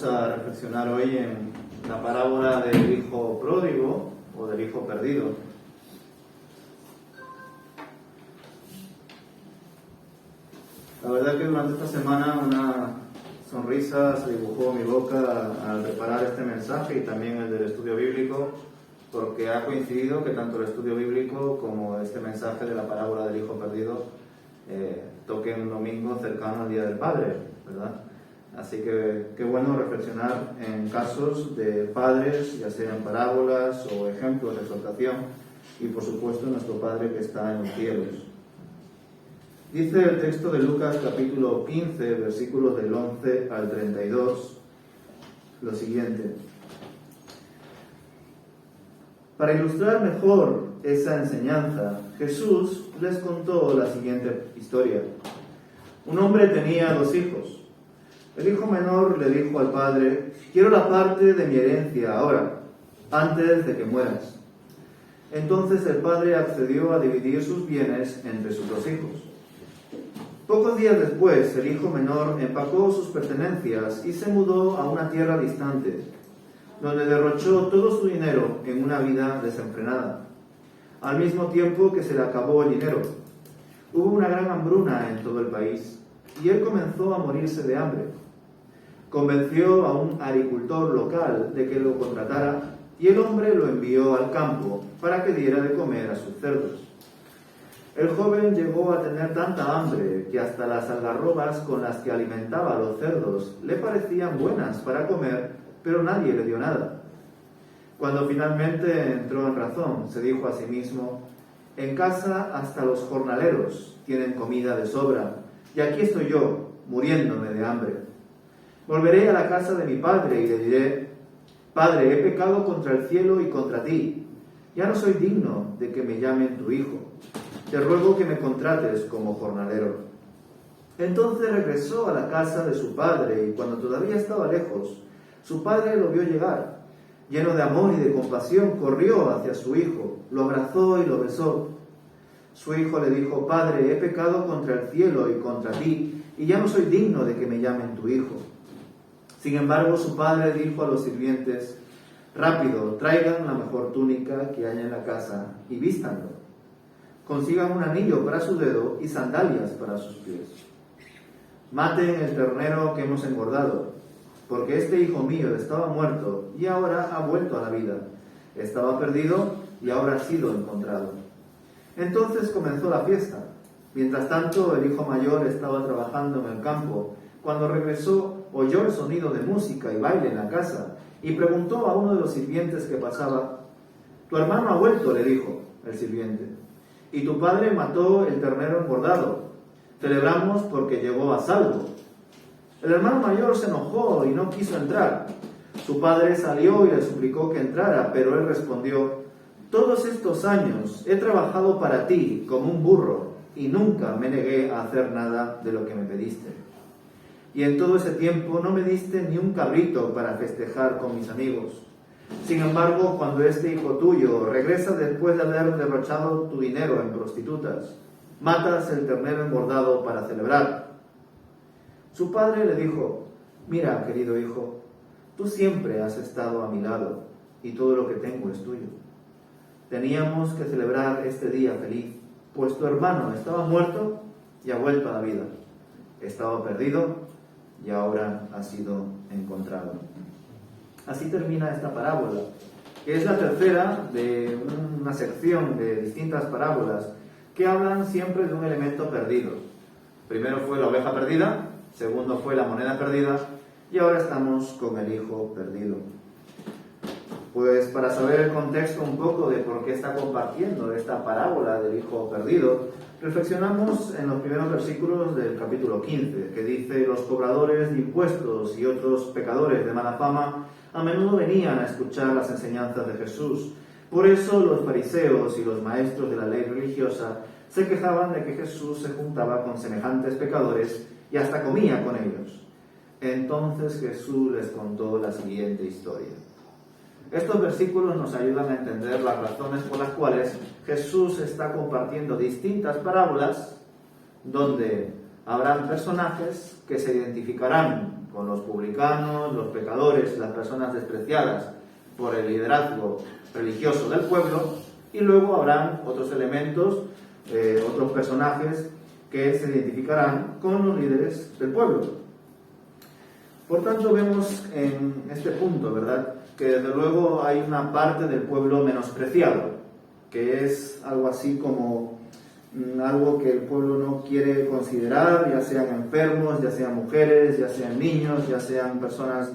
Vamos a reflexionar hoy en la parábola del hijo pródigo o del hijo perdido. La verdad que durante esta semana una sonrisa se dibujó en mi boca al preparar este mensaje y también el del estudio bíblico, porque ha coincidido que tanto el estudio bíblico como este mensaje de la parábola del hijo perdido toquen un domingo cercano al Día del Padre, ¿verdad? Así que qué bueno reflexionar en casos de padres, ya sean parábolas o ejemplos de exhortación, y por supuesto nuestro Padre que está en los cielos. Dice el texto de Lucas capítulo 15, versículos del 11 al 32, lo siguiente. Para ilustrar mejor esa enseñanza, Jesús les contó la siguiente historia. Un hombre tenía 2 hijos. El hijo menor le dijo al padre: quiero la parte de mi herencia ahora, antes de que mueras. Entonces el padre accedió a dividir sus bienes entre sus 2 hijos. Pocos días después, el hijo menor empacó sus pertenencias y se mudó a una tierra distante, donde derrochó todo su dinero en una vida desenfrenada, al mismo tiempo que se le acabó el dinero. Hubo una gran hambruna en todo el país, y él comenzó a morirse de hambre. Convenció a un agricultor local de que lo contratara, y el hombre lo envió al campo para que diera de comer a sus cerdos. El joven llegó a tener tanta hambre que hasta las algarrobas con las que alimentaba a los cerdos le parecían buenas para comer, pero nadie le dio nada. Cuando finalmente entró en razón, se dijo a sí mismo: en casa hasta los jornaleros tienen comida de sobra, y aquí estoy yo, muriéndome de hambre. Volveré a la casa de mi padre y le diré: Padre, he pecado contra el cielo y contra ti. Ya no soy digno de que me llamen tu hijo. Te ruego que me contrates como jornalero. Entonces regresó a la casa de su padre, y cuando todavía estaba lejos, su padre lo vio llegar. Lleno de amor y de compasión, corrió hacia su hijo, lo abrazó y lo besó. Su hijo le dijo: Padre, he pecado contra el cielo y contra ti, y ya no soy digno de que me llamen tu hijo. Sin embargo, su padre dijo a los sirvientes: rápido, traigan la mejor túnica que haya en la casa y vístanlo. Consigan un anillo para su dedo y sandalias para sus pies. Maten el ternero que hemos engordado, porque este hijo mío estaba muerto y ahora ha vuelto a la vida. Estaba perdido y ahora ha sido encontrado. Entonces comenzó la fiesta. Mientras tanto, el hijo mayor estaba trabajando en el campo. Cuando regresó, oyó el sonido de música y baile en la casa y preguntó a uno de los sirvientes que pasaba: tu hermano ha vuelto, le dijo el sirviente, y tu padre mató el ternero engordado. Celebramos porque llegó a salvo. El hermano mayor se enojó y no quiso entrar. Su padre salió y le suplicó que entrara, pero él respondió: todos estos años he trabajado para ti como un burro y nunca me negué a hacer nada de lo que me pediste. Y en todo ese tiempo no me diste ni un cabrito para festejar con mis amigos. Sin embargo, cuando este hijo tuyo regresa después de haber derrochado tu dinero en prostitutas, matas el ternero engordado para celebrar. Su padre le dijo: mira, querido hijo, tú siempre has estado a mi lado y todo lo que tengo es tuyo. Teníamos que celebrar este día feliz, pues tu hermano estaba muerto y ha vuelto a la vida. Estaba perdido y ahora ha sido encontrado. Así termina esta parábola, que es la tercera de una sección de distintas parábolas que hablan siempre de un elemento perdido. Primero fue la oveja perdida, segundo fue la moneda perdida, y ahora estamos con el hijo perdido. Pues para saber el contexto un poco de por qué está compartiendo esta parábola del hijo perdido, reflexionamos en los primeros versículos del capítulo 15, que dice: los cobradores de impuestos y otros pecadores de mala fama a menudo venían a escuchar las enseñanzas de Jesús. Por eso los fariseos y los maestros de la ley religiosa se quejaban de que Jesús se juntaba con semejantes pecadores y hasta comía con ellos. Entonces Jesús les contó la siguiente historia. Estos versículos nos ayudan a entender las razones por las cuales Jesús está compartiendo distintas parábolas donde habrán personajes que se identificarán con los publicanos, los pecadores, las personas despreciadas por el liderazgo religioso del pueblo, y luego habrán otros elementos, otros personajes que se identificarán con los líderes del pueblo. Por tanto, vemos en este punto, ¿verdad?, que desde luego hay una parte del pueblo menospreciado, que es algo así como algo que el pueblo no quiere considerar, ya sean enfermos, ya sean mujeres, ya sean niños, ya sean personas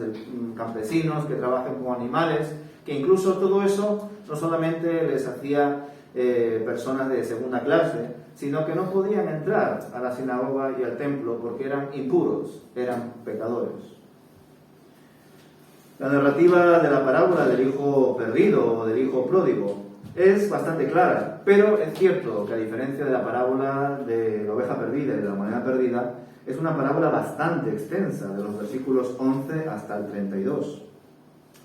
campesinos que trabajen con animales, que incluso todo eso no solamente les hacía personas de segunda clase, sino que no podían entrar a la sinagoga y al templo porque eran impuros, eran pecadores. La narrativa de la parábola del hijo perdido o del hijo pródigo es bastante clara, pero es cierto que a diferencia de la parábola de la oveja perdida y de la moneda perdida, es una parábola bastante extensa, de los versículos 11 hasta el 32.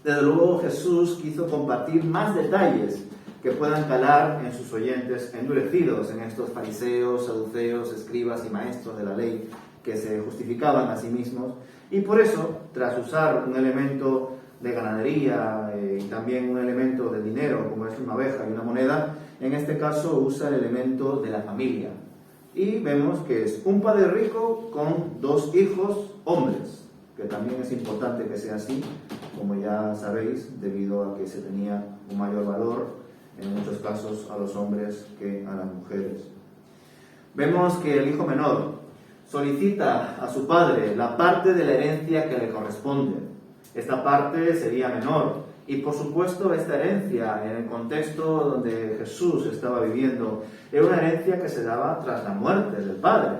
Desde luego Jesús quiso compartir más detalles que puedan calar en sus oyentes endurecidos, en estos fariseos, saduceos, escribas y maestros de la ley que se justificaban a sí mismos, y por eso, tras usar un elemento de ganadería y también un elemento de dinero, como es una oveja y una moneda, en este caso usa el elemento de la familia. Y vemos que es un padre rico con 2 hijos hombres, que también es importante que sea así, como ya sabéis, debido a que se tenía un mayor valor, en muchos casos, a los hombres que a las mujeres. Vemos que el hijo menor solicita a su padre la parte de la herencia que le corresponde. Esta parte sería menor. Y por supuesto esta herencia, en el contexto donde Jesús estaba viviendo, era una herencia que se daba tras la muerte del padre.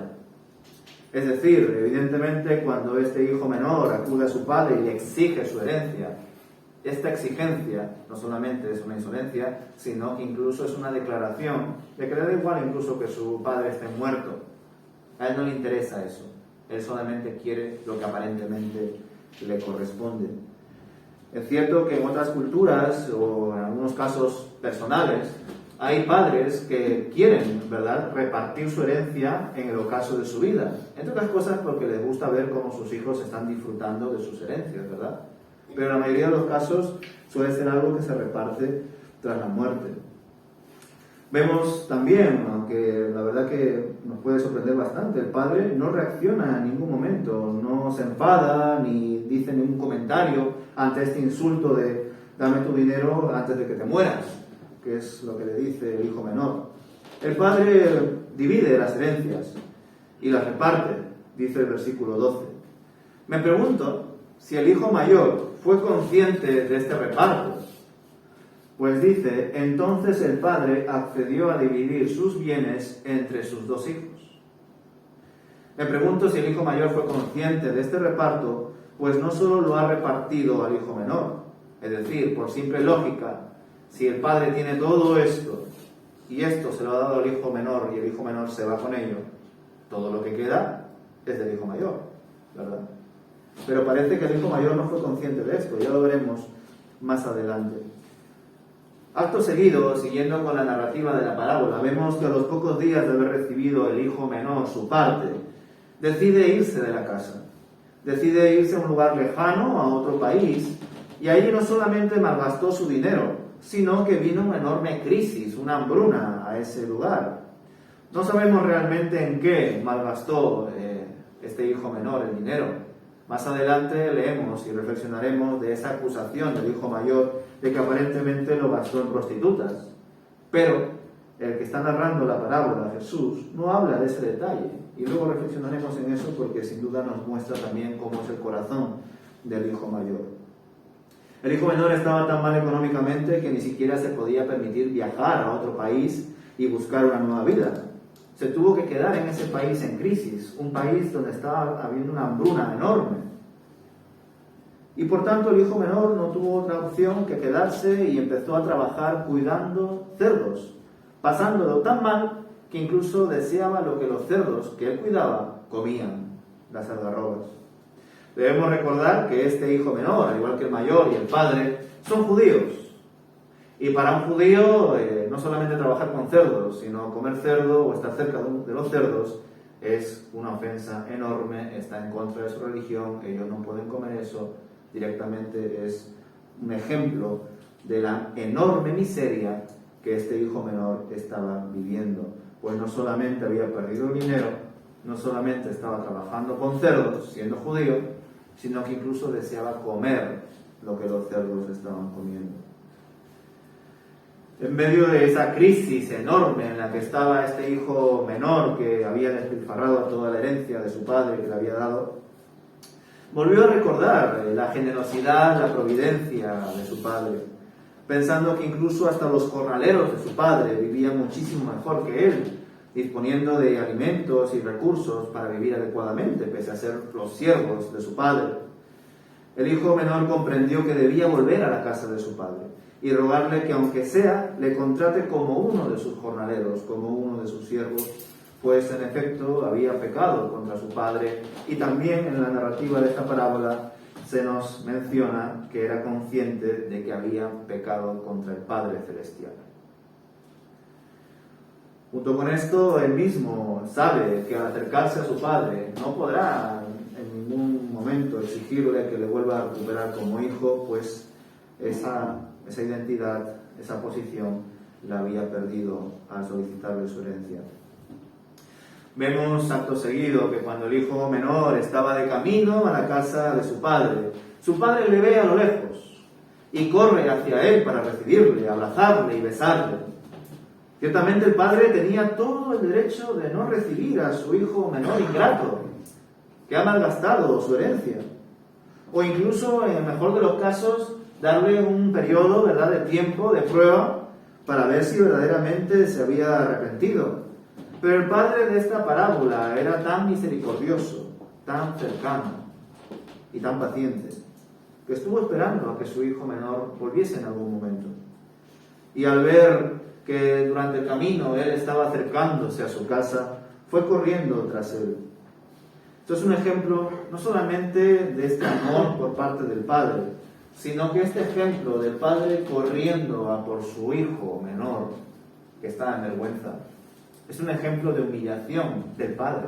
Es decir, evidentemente cuando este hijo menor acude a su padre y le exige su herencia, esta exigencia no solamente es una insolencia, sino que incluso es una declaración de que le da igual incluso que su padre esté muerto. A él no le interesa eso. Él solamente quiere lo que aparentemente le corresponde. Es cierto que en otras culturas, o en algunos casos personales, hay padres que quieren, ¿verdad?, repartir su herencia en el ocaso de su vida. Entre otras cosas porque les gusta ver cómo sus hijos están disfrutando de sus herencias, ¿verdad? Pero en la mayoría de los casos suele ser algo que se reparte tras la muerte. Vemos también, aunque la verdad que nos puede sorprender bastante, el padre no reacciona en ningún momento, no se enfada ni dice ningún comentario ante este insulto de dame tu dinero antes de que te mueras, que es lo que le dice el hijo menor. El padre divide las herencias y las reparte, dice el versículo 12. Me pregunto si el hijo mayor fue consciente de este reparto. Pues dice, entonces el padre accedió a dividir sus bienes entre sus 2 hijos. Me pregunto si el hijo mayor fue consciente de este reparto, pues no solo lo ha repartido al hijo menor, es decir, por simple lógica, si el padre tiene todo esto y esto se lo ha dado al hijo menor y el hijo menor se va con ello, todo lo que queda es del hijo mayor, ¿verdad? Pero parece que el hijo mayor no fue consciente de esto, ya lo veremos más adelante. Acto seguido, siguiendo con la narrativa de la parábola, vemos que a los pocos días de haber recibido el hijo menor su parte, decide irse de la casa. Decide irse a un lugar lejano, a otro país, y allí no solamente malgastó su dinero, sino que vino una enorme crisis, una hambruna a ese lugar. No sabemos realmente en qué malgastó este hijo menor el dinero. Más adelante leemos y reflexionaremos de esa acusación del hijo mayor de que aparentemente lo gastó en prostitutas. Pero el que está narrando la parábola, Jesús, no habla de ese detalle. Y luego reflexionaremos en eso porque sin duda nos muestra también cómo es el corazón del hijo mayor. El hijo menor estaba tan mal económicamente que ni siquiera se podía permitir viajar a otro país y buscar una nueva vida. Se tuvo que quedar en ese país en crisis, un país donde estaba habiendo una hambruna enorme. Y por tanto el hijo menor no tuvo otra opción que quedarse y empezó a trabajar cuidando cerdos, pasándolo tan mal que incluso deseaba lo que los cerdos que él cuidaba comían, las algarrobas. Debemos recordar que este hijo menor, al igual que el mayor y el padre, son judíos. Y para un judío, no solamente trabajar con cerdos, sino comer cerdo o estar cerca de los cerdos, es una ofensa enorme, está en contra de su religión, ellos no pueden comer eso. Directamente es un ejemplo de la enorme miseria que este hijo menor estaba viviendo, pues no solamente había perdido el dinero, no solamente estaba trabajando con cerdos, siendo judío, sino que incluso deseaba comer lo que los cerdos estaban comiendo. En medio de esa crisis enorme en la que estaba este hijo menor, que había despilfarrado toda la herencia de su padre que le había dado, volvió a recordar la generosidad, la providencia de su padre, pensando que incluso hasta los jornaleros de su padre vivían muchísimo mejor que él, disponiendo de alimentos y recursos para vivir adecuadamente, pese a ser los siervos de su padre. El hijo menor comprendió que debía volver a la casa de su padre y rogarle que, aunque sea, le contrate como uno de sus jornaleros, como uno de sus siervos, pues en efecto había pecado contra su padre, y también en la narrativa de esta parábola se nos menciona que era consciente de que había pecado contra el Padre Celestial. Junto con esto, él mismo sabe que al acercarse a su padre no podrá en ningún momento exigirle que le vuelva a recuperar como hijo, pues esa identidad, esa posición la había perdido al solicitarle su herencia. Vemos acto seguido que cuando el hijo menor estaba de camino a la casa de su padre le ve a lo lejos y corre hacia él para recibirle, abrazarle y besarle. Ciertamente el padre tenía todo el derecho de no recibir a su hijo menor ingrato, que ha malgastado su herencia, o incluso, en el mejor de los casos, darle un periodo, ¿verdad?, de tiempo, de prueba, para ver si verdaderamente se había arrepentido. Pero el padre de esta parábola era tan misericordioso, tan cercano y tan paciente, que estuvo esperando a que su hijo menor volviese en algún momento. Y al ver que durante el camino él estaba acercándose a su casa, fue corriendo tras él. Esto es un ejemplo no solamente de este amor por parte del padre, sino que este ejemplo del padre corriendo a por su hijo menor, que está en vergüenza, es un ejemplo de humillación del padre.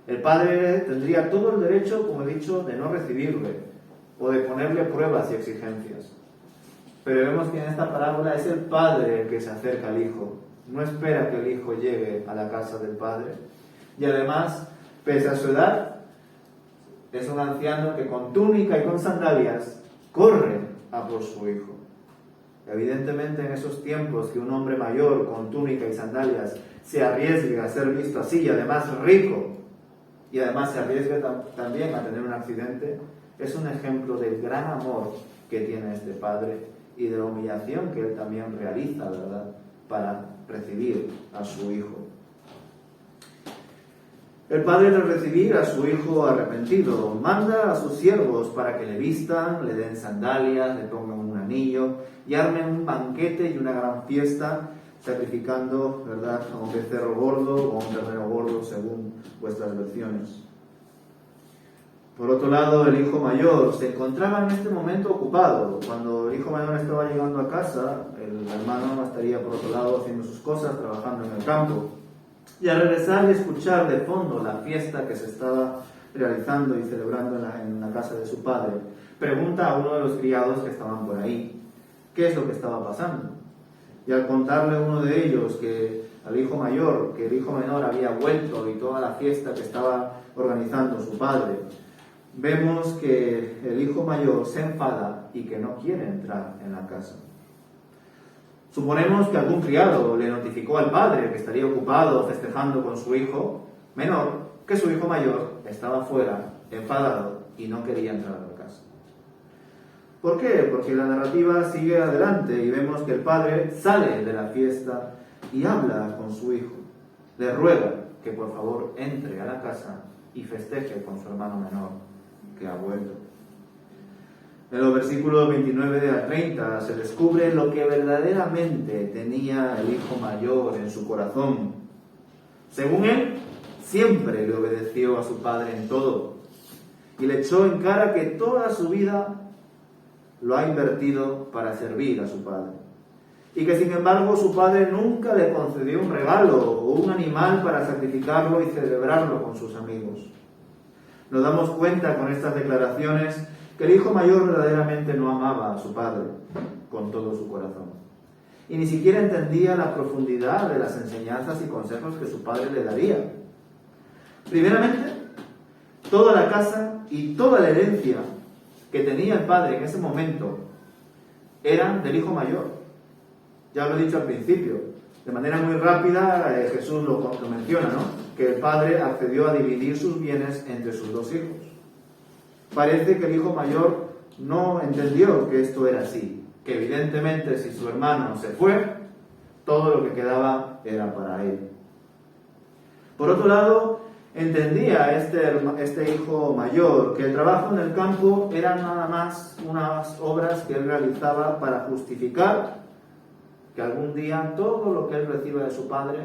El padre tendría todo el derecho, como he dicho, de no recibirle o de ponerle pruebas y exigencias. Pero vemos que en esta parábola es el padre el que se acerca al hijo. No espera que el hijo llegue a la casa del padre. Y además, pese a su edad, es un anciano que con túnica y con sandalias corre a por su hijo. Evidentemente, en esos tiempos que un hombre mayor con túnica y sandalias se arriesgue a ser visto así, y además rico, y además se arriesgue también a tener un accidente, es un ejemplo del gran amor que tiene este padre y de la humillación que él también realiza, ¿verdad?, para recibir a su hijo. El padre, al recibir a su hijo arrepentido, manda a sus siervos para que le vistan, le den sandalias, le pongan un anillo y armen un banquete y una gran fiesta, sacrificando, ¿verdad?, a un becerro gordo o a un ternero gordo, según vuestras versiones. Por otro lado, el hijo mayor se encontraba en este momento ocupado. Cuando el hijo mayor estaba llegando a casa, el hermano estaría por otro lado haciendo sus cosas, trabajando en el campo. Y al regresar y escuchar de fondo la fiesta que se estaba realizando y celebrando en la casa de su padre, pregunta a uno de los criados que estaban por ahí qué es lo que estaba pasando. Y al contarle uno de ellos que el hijo menor había vuelto y toda la fiesta que estaba organizando su padre, vemos que el hijo mayor se enfada y que no quiere entrar en la casa. Suponemos que algún criado le notificó al padre que estaría ocupado festejando con su hijo menor, que su hijo mayor estaba fuera, enfadado, y no quería entrar a la casa. ¿Por qué? Porque la narrativa sigue adelante y vemos que el padre sale de la fiesta y habla con su hijo. Le ruega que por favor entre a la casa y festeje con su hermano menor, que ha vuelto. En los versículos 29 al 30 se descubre lo que verdaderamente tenía el hijo mayor en su corazón. Según él, siempre le obedeció a su padre en todo y le echó en cara que toda su vida lo ha invertido para servir a su padre. y que sin embargo su padre nunca le concedió un regalo o un animal para sacrificarlo y celebrarlo con sus amigos. Nos damos cuenta con estas declaraciones que el hijo mayor verdaderamente no amaba a su padre con todo su corazón y ni siquiera entendía la profundidad de las enseñanzas y consejos que su padre le daría. Primeramente, toda la casa y toda la herencia que tenía el padre en ese momento eran del hijo mayor. Ya lo he dicho al principio, de manera muy rápida Jesús lo menciona, ¿no? Que el padre accedió a dividir sus bienes entre sus dos hijos. Parece que el hijo mayor no entendió que esto era así, que evidentemente si su hermano se fue, todo lo que quedaba era para él. Por otro lado, entendía este hijo mayor que el trabajo en el campo eran nada más unas obras que él realizaba para justificar que algún día todo lo que él reciba de su padre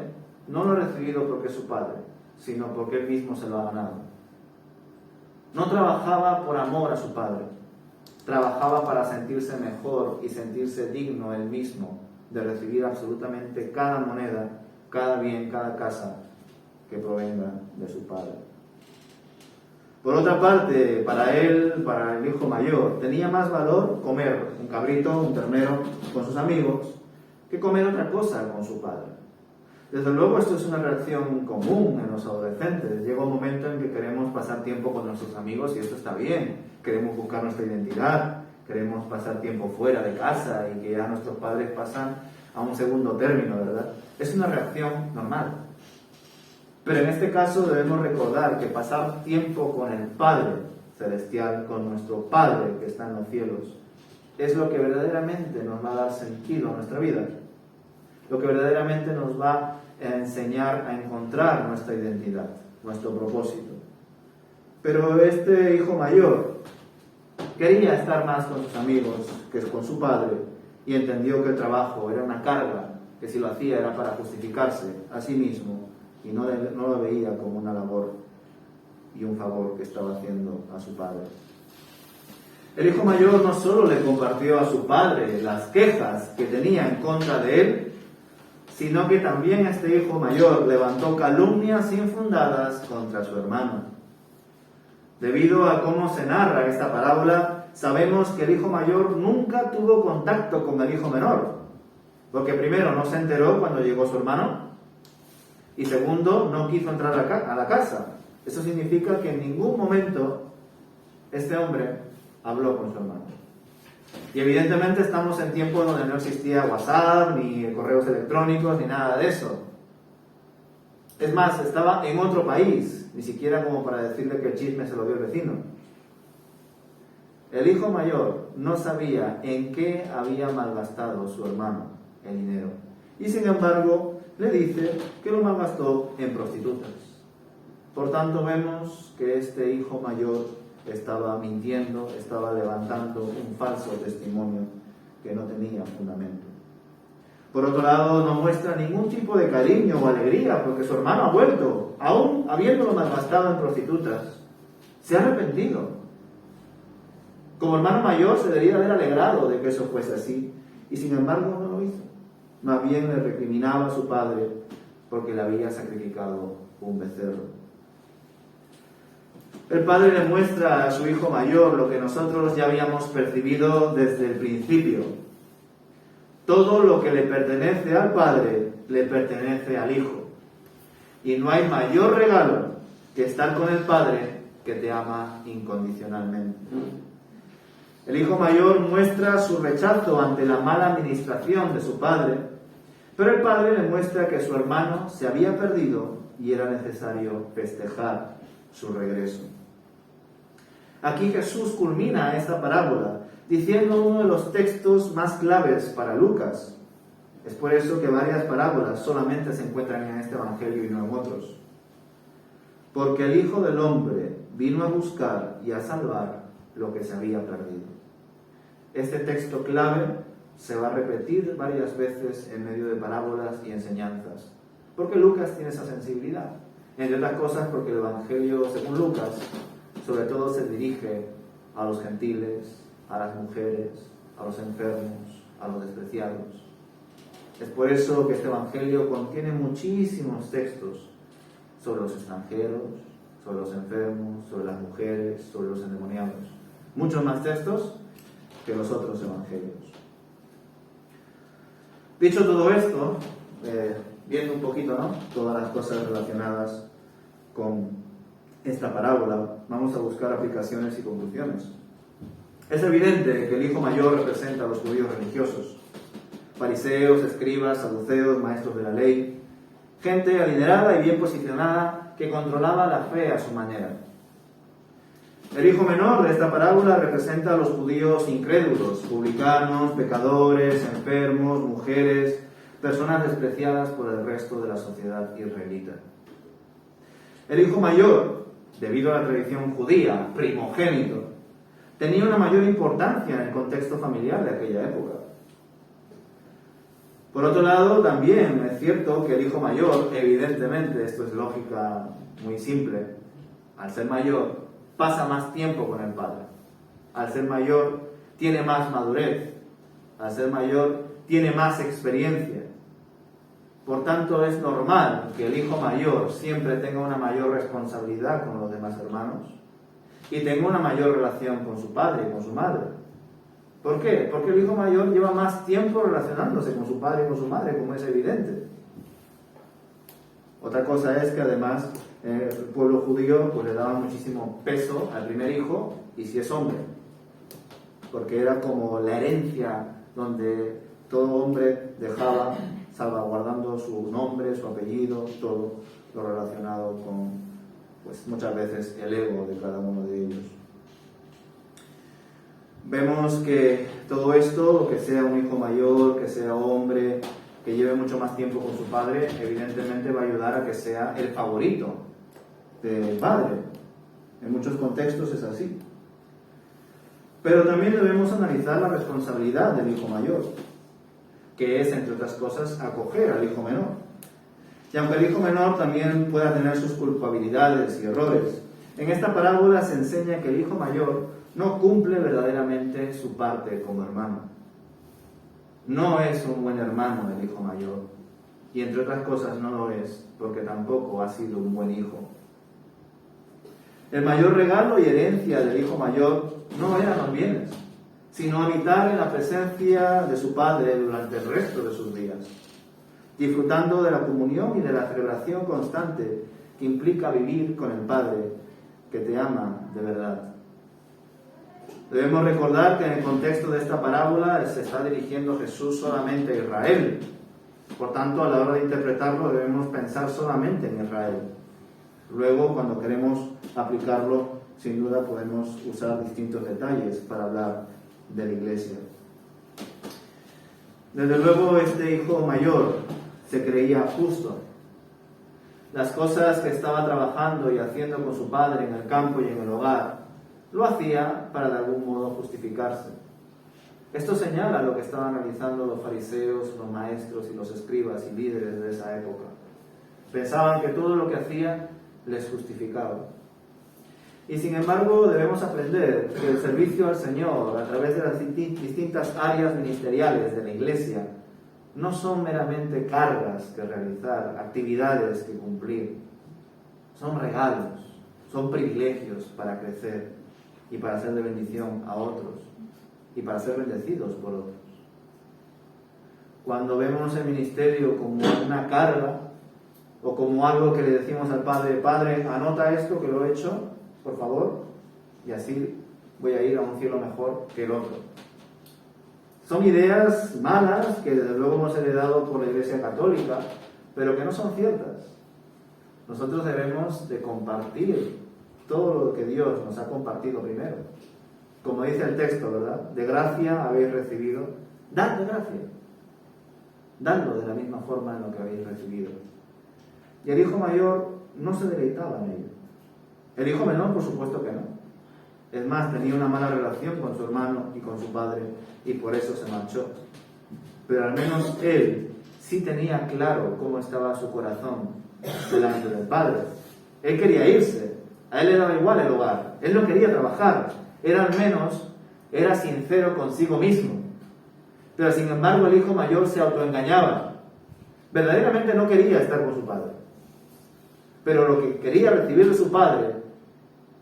no lo ha recibido porque es su padre, sino porque él mismo se lo ha ganado. No trabajaba por amor a su padre, trabajaba para sentirse mejor y sentirse digno él mismo de recibir absolutamente cada moneda, cada bien, cada casa que provenga de su padre. Por otra parte, para él, para el hijo mayor, tenía más valor comer un cabrito, un ternero con sus amigos, que comer otra cosa con su padre. Desde luego esto es una reacción común en los adolescentes. Llega un momento en que queremos pasar tiempo con nuestros amigos y esto está bien. Queremos buscar nuestra identidad, queremos pasar tiempo fuera de casa y que ya nuestros padres pasan a un segundo término, ¿verdad? Es una reacción normal. Pero en este caso debemos recordar que pasar tiempo con el Padre Celestial, con nuestro Padre que está en los cielos, es lo que verdaderamente nos va a dar sentido a nuestra vida, lo que verdaderamente nos va a enseñar a encontrar nuestra identidad, nuestro propósito. Pero este hijo mayor quería estar más con sus amigos que con su padre y entendió que el trabajo era una carga, que si lo hacía era para justificarse a sí mismo y no lo veía como una labor y un favor que estaba haciendo a su padre. El hijo mayor no solo le compartió a su padre las quejas que tenía en contra de él, sino que también este hijo mayor levantó calumnias infundadas contra su hermano. Debido a cómo se narra esta parábola, sabemos que el hijo mayor nunca tuvo contacto con el hijo menor, porque primero no se enteró cuando llegó su hermano, y segundo, no quiso entrar a la casa. Eso significa que en ningún momento este hombre habló con su hermano. Y evidentemente estamos en tiempos donde no existía WhatsApp, ni correos electrónicos, ni nada de eso. Es más, estaba en otro país, ni siquiera como para decirle que el chisme se lo dio el vecino. El hijo mayor no sabía en qué había malgastado su hermano el dinero. Y sin embargo, le dice que lo malgastó en prostitutas. Por tanto, vemos que este hijo mayor estaba mintiendo, estaba levantando un falso testimonio que no tenía fundamento. Por otro lado, no muestra ningún tipo de cariño o alegría porque su hermano ha vuelto, aún habiéndolo malgastado en prostitutas. Se ha arrepentido. Como hermano mayor se debería haber alegrado de que eso fuese así, y sin embargo no lo hizo. Más bien le recriminaba a su padre porque le había sacrificado un becerro. El padre le muestra a su hijo mayor lo que nosotros ya habíamos percibido desde el principio. Todo lo que le pertenece al padre le pertenece al hijo. Y no hay mayor regalo que estar con el padre que te ama incondicionalmente. El hijo mayor muestra su rechazo ante la mala administración de su padre, pero el padre le muestra que su hermano se había perdido y era necesario festejar su regreso. Aquí Jesús culmina esta parábola diciendo uno de los textos más claves para Lucas. Es por eso que varias parábolas solamente se encuentran en este evangelio y no en otros. Porque el Hijo del Hombre vino a buscar y a salvar lo que se había perdido. Este texto clave se va a repetir varias veces en medio de parábolas y enseñanzas, porque Lucas tiene esa sensibilidad. Entre otras cosas porque el evangelio, según Lucas, sobre todo se dirige a los gentiles, a las mujeres, a los enfermos, a los despreciados. Es por eso que este Evangelio contiene muchísimos textos sobre los extranjeros, sobre los enfermos, sobre las mujeres, sobre los endemoniados. Muchos más textos que los otros Evangelios. Dicho todo esto, viendo un poquito, ¿no?, todas las cosas relacionadas con esta parábola, vamos a buscar aplicaciones y conclusiones. Es evidente que el hijo mayor representa a los judíos religiosos, fariseos, escribas, saduceos, maestros de la ley, gente adinerada y bien posicionada que controlaba la fe a su manera. El hijo menor de esta parábola representa a los judíos incrédulos, publicanos, pecadores, enfermos, mujeres, personas despreciadas por el resto de la sociedad israelita. El hijo mayor, debido a la tradición judía, primogénito, tenía una mayor importancia en el contexto familiar de aquella época. Por otro lado, también es cierto que el hijo mayor, evidentemente, esto es lógica muy simple, al ser mayor, pasa más tiempo con el padre. Al ser mayor, tiene más madurez. Al ser mayor, tiene más experiencia. Por tanto, es normal que el hijo mayor siempre tenga una mayor responsabilidad con los demás hermanos y tenga una mayor relación con su padre y con su madre. ¿Por qué? Porque el hijo mayor lleva más tiempo relacionándose con su padre y con su madre, como es evidente. Otra cosa es que además el pueblo judío pues le daba muchísimo peso al primer hijo, y si es hombre, porque era como la herencia donde todo hombre dejaba, salvaguardando su nombre, su apellido, todo lo relacionado con, pues muchas veces, el ego de cada uno de ellos. Vemos que todo esto, que sea un hijo mayor, que sea hombre, que lleve mucho más tiempo con su padre, evidentemente va a ayudar a que sea el favorito del padre. En muchos contextos es así. Pero también debemos analizar la responsabilidad del hijo mayor, que es, entre otras cosas, acoger al hijo menor. Y aunque el hijo menor también pueda tener sus culpabilidades y errores, en esta parábola se enseña que el hijo mayor no cumple verdaderamente su parte como hermano. No es un buen hermano el hijo mayor, y entre otras cosas no lo es porque tampoco ha sido un buen hijo. El mayor regalo y herencia del hijo mayor no eran los bienes, sino habitar en la presencia de su padre durante el resto de sus días, disfrutando de la comunión y de la celebración constante que implica vivir con el Padre que te ama de verdad. Debemos recordar que en el contexto de esta parábola se está dirigiendo Jesús solamente a Israel. Por tanto, a la hora de interpretarlo debemos pensar solamente en Israel. Luego, cuando queremos aplicarlo, sin duda podemos usar distintos detalles para hablar de la iglesia. Desde luego, este hijo mayor se creía justo. Las cosas que estaba trabajando y haciendo con su padre en el campo y en el hogar, lo hacía para de algún modo justificarse. Esto señala lo que estaban realizando los fariseos, los maestros y los escribas y líderes de esa época. Pensaban que todo lo que hacía les justificaba. Y sin embargo debemos aprender que el servicio al Señor a través de las distintas áreas ministeriales de la Iglesia no son meramente cargas que realizar, actividades que cumplir. Son regalos, son privilegios para crecer y para ser de bendición a otros y para ser bendecidos por otros. Cuando vemos el ministerio como una carga o como algo que le decimos al Padre, Padre, anota esto que lo he hecho, por favor, y así voy a ir a un cielo mejor que el otro. Son ideas malas que desde luego hemos heredado por la Iglesia Católica, pero que no son ciertas. Nosotros debemos de compartir todo lo que Dios nos ha compartido primero. Como dice el texto, ¿verdad? De gracia habéis recibido, dad de gracia. Dadlo de la misma forma en lo que habéis recibido. Y el hijo mayor no se deleitaba en ello. El hijo menor, por supuesto que no. Es más, tenía una mala relación con su hermano y con su padre, y por eso se marchó. Pero al menos él sí tenía claro cómo estaba su corazón delante del Padre. Él quería irse, a él le daba igual el hogar, él no quería trabajar, era sincero consigo mismo. Pero sin embargo el hijo mayor se autoengañaba. Verdaderamente no quería estar con su padre. Pero lo que quería recibir de su padre,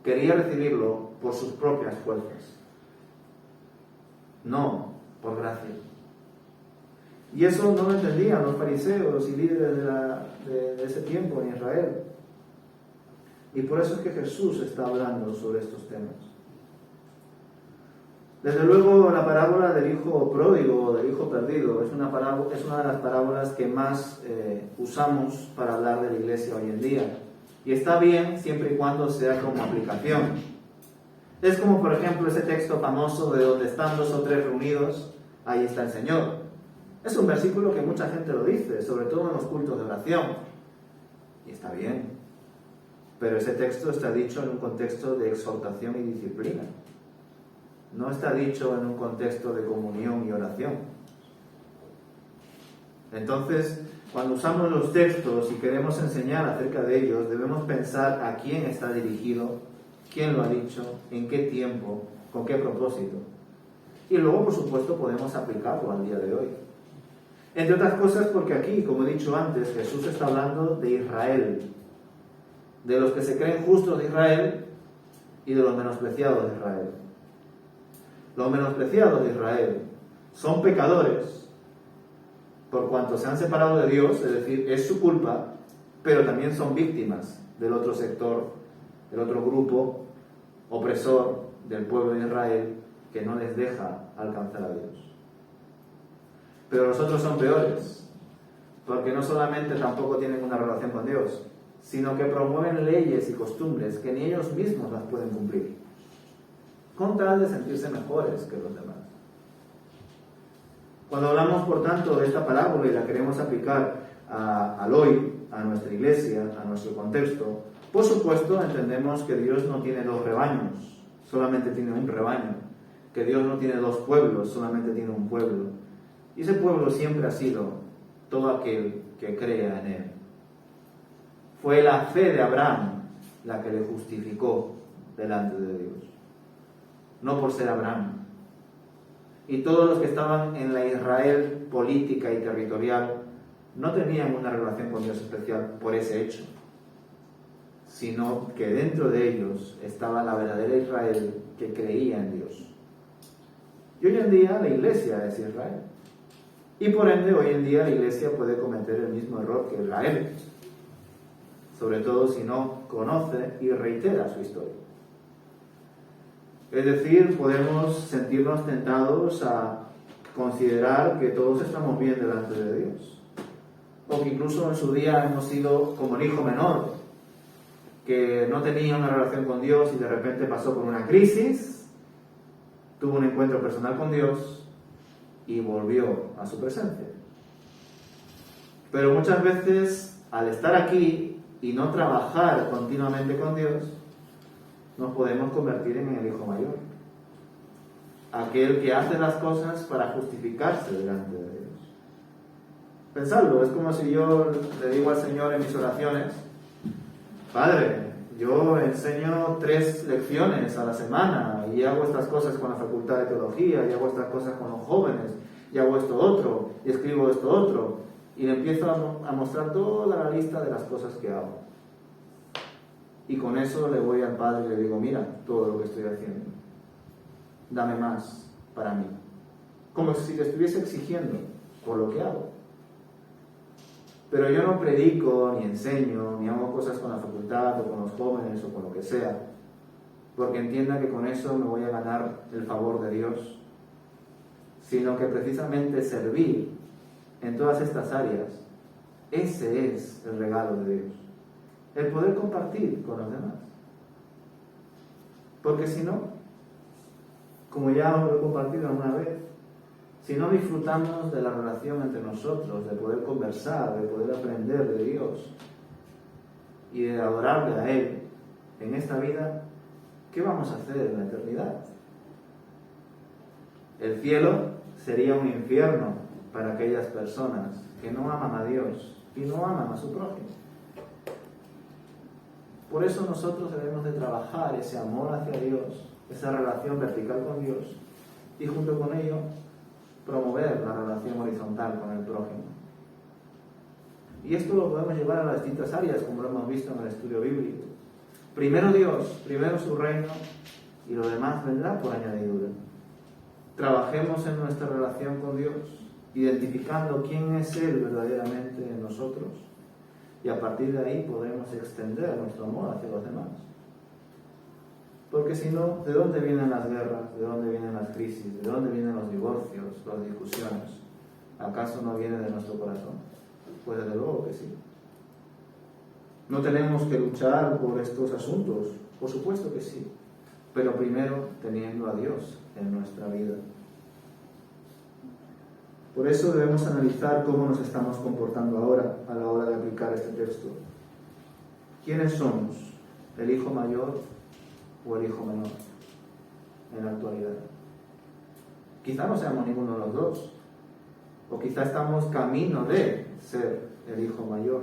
quería recibirlo por sus propias fuerzas. No por gracia. Y eso no lo entendían los fariseos y líderes de ese tiempo en Israel. Y por eso es que Jesús está hablando sobre estos temas. Desde luego, la parábola del hijo pródigo o del hijo perdido es una de las parábolas que más usamos para hablar de la iglesia hoy en día. Y está bien siempre y cuando sea como aplicación. Es como, por ejemplo, ese texto famoso de donde están 2 o 3 reunidos, ahí está el Señor. Es un versículo que mucha gente lo dice, sobre todo en los cultos de oración. Y está bien. Pero ese texto está dicho en un contexto de exhortación y disciplina. No está dicho en un contexto de comunión y oración. Entonces, cuando usamos los textos y queremos enseñar acerca de ellos, debemos pensar a quién está dirigido, quién lo ha dicho, en qué tiempo, con qué propósito. Y luego, por supuesto, podemos aplicarlo al día de hoy. Entre otras cosas porque aquí, como he dicho antes, Jesús está hablando de Israel, de los que se creen justos de Israel y de los menospreciados de Israel. Los menospreciados de Israel son pecadores por cuanto se han separado de Dios, es decir, es su culpa, pero también son víctimas del otro sector, del otro grupo opresor del pueblo de Israel que no les deja alcanzar a Dios. Pero los otros son peores, porque no solamente tampoco tienen una relación con Dios, sino que promueven leyes y costumbres que ni ellos mismos las pueden cumplir, con tal de sentirse mejores que los demás. Cuando hablamos, por tanto, de esta parábola y la queremos aplicar al hoy, a nuestra iglesia, a nuestro contexto, por supuesto entendemos que Dios no tiene 2 rebaños, solamente tiene un rebaño, que Dios no tiene 2 pueblos, solamente tiene un pueblo. Y ese pueblo siempre ha sido todo aquel que crea en Él. Fue la fe de Abraham la que le justificó delante de Dios, no por ser Abraham. Y todos los que estaban en la Israel política y territorial no tenían una relación con Dios especial por ese hecho, sino que dentro de ellos estaba la verdadera Israel que creía en Dios. Y hoy en día la iglesia es Israel. Y por ende, hoy en día la iglesia puede cometer el mismo error que Israel, sobre todo si no conoce y reitera su historia. Es decir, podemos sentirnos tentados a considerar que todos estamos bien delante de Dios, o que incluso en su día hemos sido como el hijo menor, que no tenía una relación con Dios y de repente pasó por una crisis, tuvo un encuentro personal con Dios y volvió a su presencia. Pero muchas veces, al estar aquí y no trabajar continuamente con Dios, nos podemos convertir en el hijo mayor, aquel que hace las cosas para justificarse delante de Dios. Pensadlo, es como si yo le digo al Señor en mis oraciones: Padre, yo enseño 3 lecciones a la semana y hago estas cosas con la facultad de teología, y hago estas cosas con los jóvenes, y hago esto otro, y escribo esto otro, y le empiezo a mostrar toda la lista de las cosas que hago. Y con eso le voy al Padre y le digo: mira todo lo que estoy haciendo, dame más para mí. Como si le estuviese exigiendo por lo que hago. Pero yo no predico, ni enseño, ni hago cosas con la facultad, o con los jóvenes, o con lo que sea, porque entienda que con eso me voy a ganar el favor de Dios, sino que precisamente servir en todas estas áreas, ese es el regalo de Dios. El poder compartir con los demás. Porque si no, como ya os lo he compartido alguna vez, si no disfrutamos de la relación entre nosotros, de poder conversar, de poder aprender de Dios y de adorarle a Él en esta vida, ¿qué vamos a hacer en la eternidad? El cielo sería un infierno para aquellas personas que no aman a Dios y no aman a su prójimo. Por eso nosotros debemos de trabajar ese amor hacia Dios, esa relación vertical con Dios, y junto con ello promover la relación horizontal con el prójimo. Y esto lo podemos llevar a las distintas áreas, como lo hemos visto en el estudio bíblico. Primero Dios, primero su reino, y lo demás vendrá por añadidura. Trabajemos en nuestra relación con Dios, identificando quién es Él verdaderamente en nosotros, y a partir de ahí podremos extender nuestro amor hacia los demás. Porque si no, ¿de dónde vienen las guerras? ¿De dónde vienen las crisis? ¿De dónde vienen los divorcios, las discusiones? ¿Acaso no viene de nuestro corazón? Pues desde luego que sí. ¿No tenemos que luchar por estos asuntos? Por supuesto que sí, pero primero teniendo a Dios en nuestra vida. Por eso debemos analizar cómo nos estamos comportando ahora a la hora de aplicar este texto. ¿Quiénes somos? ¿El hijo mayor o el hijo menor en la actualidad? Quizá no seamos ninguno de los dos, o quizá estamos camino de ser el hijo mayor.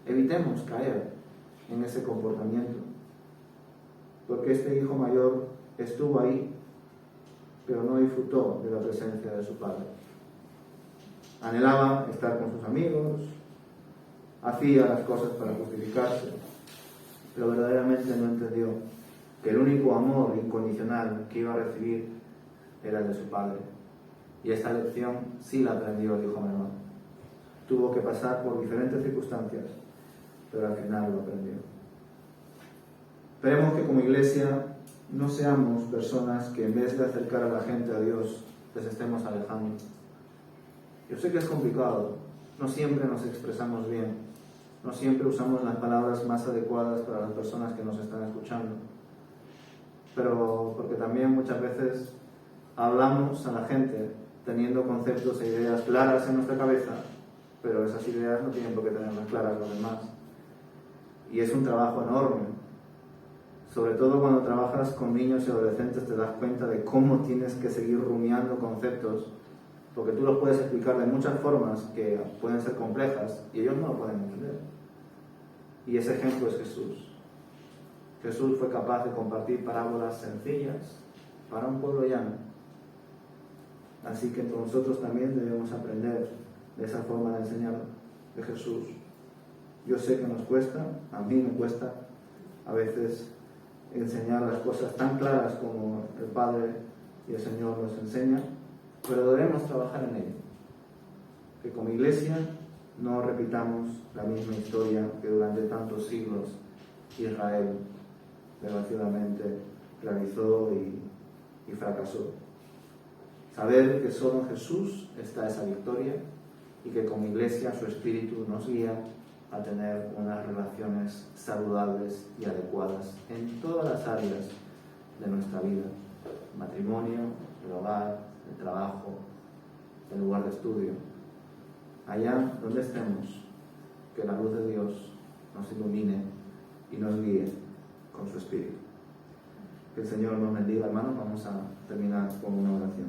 Evitemos caer en ese comportamiento, porque este hijo mayor estuvo ahí, pero no disfrutó de la presencia de su padre. Anhelaba estar con sus amigos, hacía las cosas para justificarse, pero verdaderamente no entendió que el único amor incondicional que iba a recibir era el de su padre. Y esta lección sí la aprendió el hijo menor. Tuvo que pasar por diferentes circunstancias, pero al final lo aprendió. Esperemos que como iglesia no seamos personas que en vez de acercar a la gente a Dios, les estemos alejando. Yo sé que es complicado, no siempre nos expresamos bien, no siempre usamos las palabras más adecuadas para las personas que nos están escuchando, pero porque también muchas veces hablamos a la gente teniendo conceptos e ideas claras en nuestra cabeza, pero esas ideas no tienen por qué tenerlas claras los demás. Y es un trabajo enorme. Sobre todo cuando trabajas con niños y adolescentes te das cuenta de cómo tienes que seguir rumiando conceptos, porque tú los puedes explicar de muchas formas que pueden ser complejas y ellos no lo pueden entender. Y ese ejemplo es Jesús. Jesús fue capaz de compartir parábolas sencillas para un pueblo llano. Así que nosotros también debemos aprender de esa forma de enseñar de Jesús. Yo sé que nos cuesta, a mí me cuesta a veces enseñar las cosas tan claras como el Padre y el Señor nos enseñan, pero debemos trabajar en ello. Que como iglesia no repitamos la misma historia que durante tantos siglos Israel desgraciadamente realizó y fracasó. Saber que solo en Jesús está esa victoria y que como iglesia su Espíritu nos guía a tener unas relaciones saludables y adecuadas en todas las áreas de nuestra vida: el matrimonio, el hogar, el trabajo, el lugar de estudio. Allá donde estemos, que la luz de Dios nos ilumine y nos guíe con su Espíritu. Que el Señor nos bendiga, hermanos. Vamos a terminar con una oración.